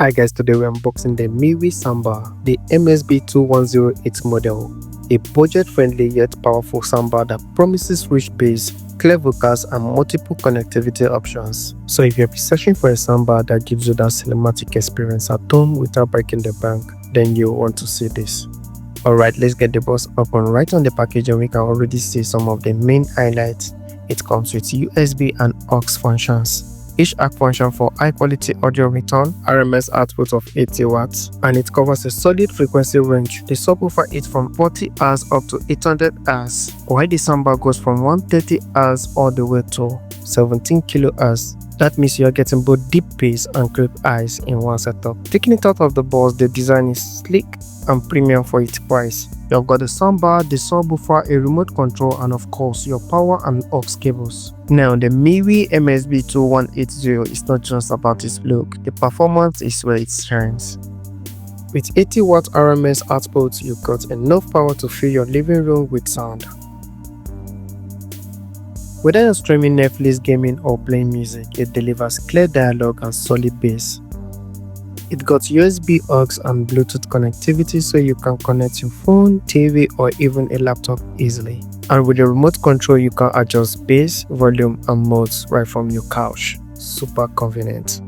Hi guys, today we're unboxing the Mewe Soundbar, the MSB2180 model, a budget-friendly yet powerful soundbar that promises rich bass, clear vocals and multiple connectivity options. So if you're searching for a soundbar that gives you that cinematic experience at home without breaking the bank, then you'll want to see this. Alright, let's get the box open. Right on the package we can already see some of the main highlights. It comes with USB and AUX functions. Each AUX function for high quality audio return, RMS output of 80 watts, and it covers a solid frequency range. The subwoofer is from 40 Hz up to 800 Hz, while the soundbar goes from 130 Hz all the way to 17 kHz. That means you are getting both deep bass and crisp highs in one setup. Taking it out of the box, the design is sleek and premium for its price. You have got the soundbar, the subwoofer, a remote control, and of course your power and AUX cables. Now the Mewe MWAUD-MSB2180 is not just about its look, the performance is where it shines. With 80 watt RMS output, you've got enough power to fill your living room with sound. Whether you're streaming Netflix, gaming or playing music, it delivers clear dialogue and solid bass. It got USB, AUX and Bluetooth connectivity so you can connect your phone, TV or even a laptop easily. And with the remote control you can adjust bass, volume and modes right from your couch. Super convenient.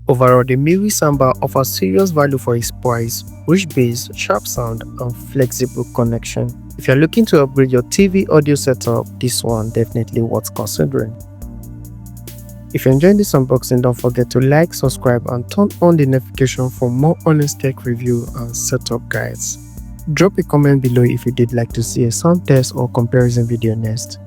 Overall, the Mewe Soundbar offers serious value for its price, rich bass, sharp sound and flexible connection. If you're looking to upgrade your TV audio setup, this one definitely worth considering. If you enjoyed this unboxing, don't forget to like, subscribe and turn on the notification for more honest tech review and setup guides. Drop a comment below if you did like to see a sound test or comparison video next.